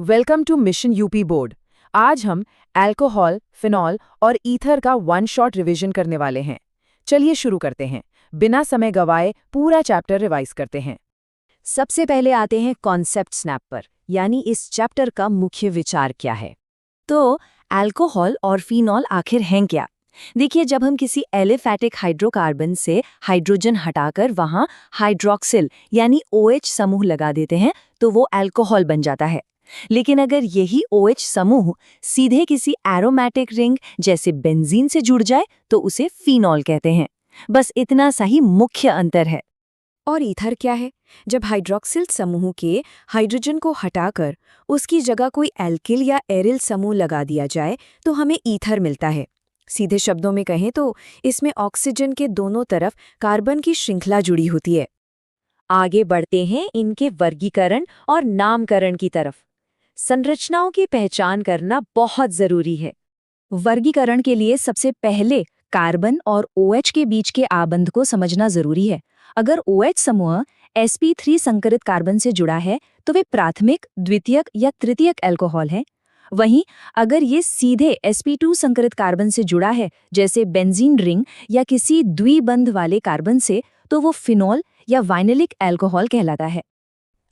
Welcome to mission UP board. आज हम alcohol, phenol और ईथर का वन शॉट रिवीजन करने वाले हैं। चलिए शुरू करते हैं। बिना समय गवाए पूरा चैप्टर रिवाइज करते हैं। सबसे पहले आते हैं कॉन्सेप्ट स्नैप पर, यानी इस चैप्टर का मुख्य विचार क्या है। तो अल्कोहल और फिनॉल आखिर हैं क्या? देखिए, जब हम किसी एलिफैटिक हाइड्रोकार्बन से हाइड्रोजन हटाकर वहां हाइड्रोक्सिल यानी OH समूह लगा देते हैं तो वो अल्कोहल बन जाता है। लेकिन अगर यही OH समूह सीधे किसी एरोमेटिक रिंग जैसे बेंजीन से जुड़ जाए तो उसे फिनॉल कहते हैं। बस इतना सा ही मुख्य अंतर है। और ईथर क्या है? जब हाइड्रोक्सिल समूह के हाइड्रोजन को हटाकर उसकी जगह कोई एल्किल या एरिल समूह लगा दिया जाए तो हमें ईथर मिलता है। सीधे शब्दों में कहें तो इसमें ऑक्सीजन के दोनों तरफ कार्बन की श्रृंखला जुड़ी होती है। आगे बढ़ते हैं इनके वर्गीकरण और नामकरण की तरफ। संरचनाओं की पहचान करना बहुत जरूरी है। वर्गीकरण के लिए सबसे पहले कार्बन और OH के बीच के आबंध को समझना जरूरी है। अगर OH समूह sp3 संकरित कार्बन से जुड़ा है तो वे प्राथमिक, द्वितीयक या तृतीयक अल्कोहल है। वहीं अगर ये सीधे sp2 संकरित कार्बन से जुड़ा है, जैसे बेंजीन रिंग या किसी द्विबंध वाले कार्बन से, तो वो फिनॉल या वाइनिलिक अल्कोहल कहलाता है।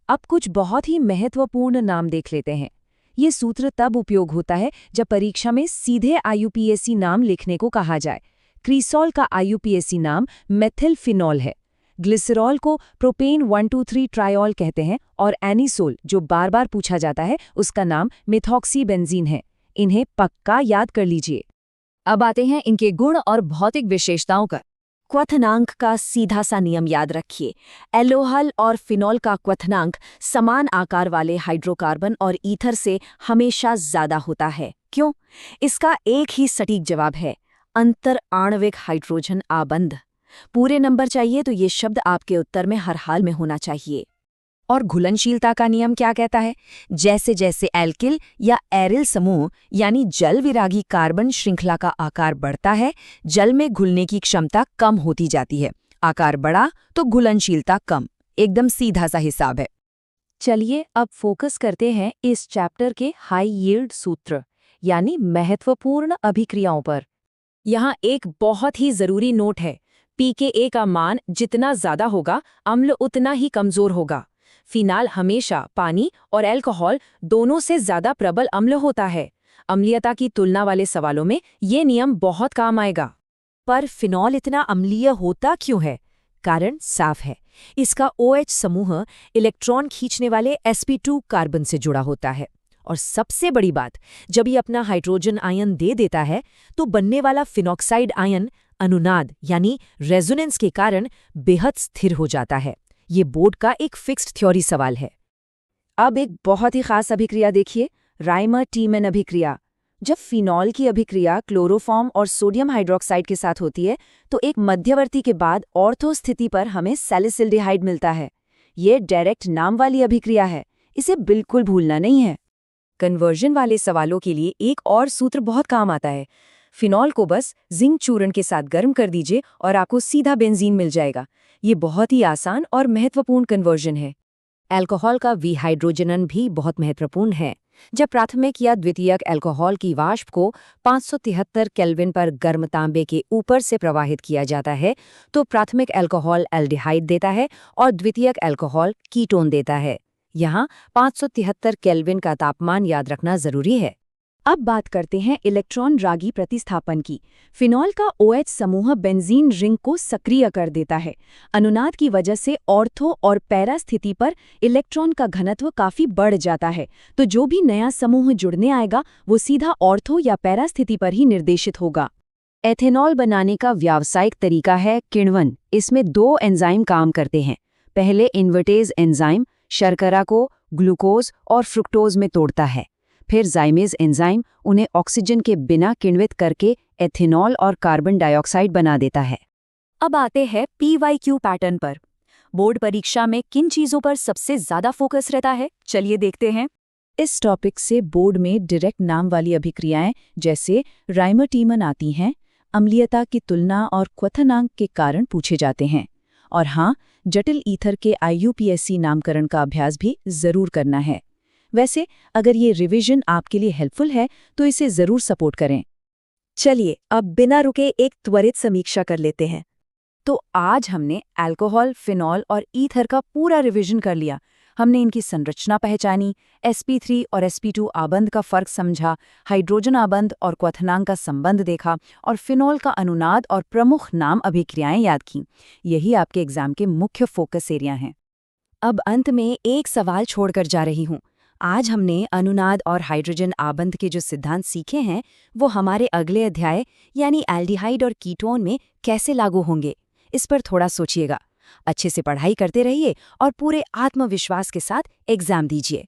अब कुछ बहुत ही महत्वपूर्ण नाम देख लेते हैं। ये सूत्र तब उपयोग होता है जब परीक्षा में सीधे IUPAC नाम लिखने को कहा जाए। क्रीसॉल का IUPAC नाम मेथिल फिनॉल है। ग्लिसरॉल को प्रोपेन 1,2,3 ट्रायोल कहते हैं और एनिसोल, जो बार बार पूछा जाता है, उसका नाम मिथॉक्सी बेंजीन है। इन्हें पक्का याद कर लीजिए। अब आते हैं इनके गुण और भौतिक विशेषताओं का। क्वथनांक का सीधा सा नियम याद रखिए। एल्कोहल और फिनॉल का क्वथनांक समान आकार वाले हाइड्रोकार्बन और ईथर से हमेशा ज्यादा होता है। क्यों? इसका एक ही सटीक जवाब है, अंतर आणविक हाइड्रोजन आबंध। पूरे नंबर चाहिए तो ये शब्द आपके उत्तर में हर हाल में होना चाहिए। और घुलनशीलता का नियम क्या कहता है? जैसे जैसे एल्किल या एरिल समूह यानी जल विरागी कार्बन श्रृंखला का आकार बढ़ता है, जल में घुलने की क्षमता कम होती जाती है। आकार बढ़ा तो घुलनशीलता कम। एकदम सीधा सा हिसाब है। चलिए अब फोकस करते हैं इस चैप्टर के हाई यील्ड सूत्र यानी महत्वपूर्ण अभिक्रियाओं पर। यहाँ एक बहुत ही जरूरी नोट है। pKa का मान जितना ज्यादा होगा, अम्ल उतना ही कमजोर होगा। फिनाल हमेशा पानी और अल्कोहल दोनों से ज्यादा प्रबल अम्ल होता है। अम्लीयता की तुलना वाले सवालों में ये नियम बहुत काम आएगा। पर फिनॉल इतना अम्लीय होता क्यों है? कारण साफ है। इसका OH समूह इलेक्ट्रॉन खींचने वाले sp2 कार्बन से जुड़ा होता है। और सबसे बड़ी बात, जब ये अपना हाइड्रोजन आयन दे देता है तो बनने वाला फिनॉक्साइड आयन अनुनाद यानी रेजोनेंस के कारण बेहद स्थिर हो जाता है। ये बोर्ड का एक फिक्स्ड थ्योरी सवाल है। अब एक बहुत ही खास अभिक्रिया देखिए, राइमर-टीमन अभिक्रिया। जब फिनॉल की अभिक्रिया क्लोरोफॉर्म और सोडियम हाइड्रोक्साइड के साथ होती है तो एक मध्यवर्ती के बाद ऑर्थो स्थिति पर हमें सैलिसिल्डिहाइड मिलता है। ये डायरेक्ट नाम वाली अभिक्रिया है, इसे बिल्कुल भूलना नहीं है। कन्वर्जन वाले सवालों के लिए एक और सूत्र बहुत काम आता है। फिनॉल को बस जिंक चूर्ण के साथ गर्म कर दीजिए और आपको सीधा बेंजीन मिल जाएगा। ये बहुत ही आसान और महत्वपूर्ण कन्वर्जन है। अल्कोहल का विहाइड्रोजनन भी बहुत महत्वपूर्ण है। जब प्राथमिक या द्वितीयक अल्कोहल की वाष्प को 573 केल्विन पर गर्म तांबे के ऊपर से प्रवाहित किया जाता है तो प्राथमिक अल्कोहल एल्डिहाइड देता है और द्वितीयक अल्कोहल कीटोन देता है। यहाँ 573 केल्विन का तापमान याद रखना जरूरी है। अब बात करते हैं इलेक्ट्रॉन रागी प्रतिस्थापन की। फिनॉल का OH समूह बेंजीन रिंग को सक्रिय कर देता है। अनुनाद की वजह से ऑर्थो और पैरा स्थिति पर इलेक्ट्रॉन का घनत्व काफी बढ़ जाता है, तो जो भी नया समूह जुड़ने आएगा वो सीधा ऑर्थो या पैरा स्थिति पर ही निर्देशित होगा। एथेनॉल बनाने का व्यावसायिक तरीका है किण्वन। इसमें 2 एंजाइम काम करते हैं। पहले इन्वर्टेज एंजाइम शर्करा को ग्लूकोज और फ्रुक्टोज में तोड़ता है। फिर जाइमेज एंजाइम उन्हें ऑक्सीजन के बिना किण्वित करके एथेनॉल और कार्बन डाइऑक्साइड बना देता है। अब आते हैं PYQ पैटर्न पर। बोर्ड परीक्षा में किन चीजों पर सबसे ज्यादा फोकस रहता है, चलिए देखते हैं। इस टॉपिक से बोर्ड में डायरेक्ट नाम वाली अभिक्रियाएं जैसे राइमर-टीमन आती हैं। अम्लीयता की तुलना और क्वथनांक के कारण पूछे जाते हैं। और हाँ, जटिल ईथर के IUPAC नामकरण का अभ्यास भी जरूर करना है। वैसे अगर ये रिवीजन आपके लिए हेल्पफुल है तो इसे ज़रूर सपोर्ट करें। चलिए अब बिना रुके एक त्वरित समीक्षा कर लेते हैं। तो आज हमने अल्कोहल, फिनॉल और ईथर का पूरा रिवीजन कर लिया। हमने इनकी संरचना पहचानी, sp3 और sp2 आबंध का फर्क समझा, हाइड्रोजन आबंध और क्वथनांक का संबंध देखा और फिनॉल का अनुनाद और प्रमुख नाम अभिक्रियाएं याद की। यही आपके एग्जाम के मुख्य फोकस एरिया हैं। अब अंत में एक सवाल छोड़कर जा रही हूँ। आज हमने अनुनाद और हाइड्रोजन आबंध के जो सिद्धांत सीखे हैं वो हमारे अगले अध्याय यानी एल्डिहाइड और कीटोन में कैसे लागू होंगे, इस पर थोड़ा सोचिएगा। अच्छे से पढ़ाई करते रहिए और पूरे आत्मविश्वास के साथ एग्जाम दीजिए।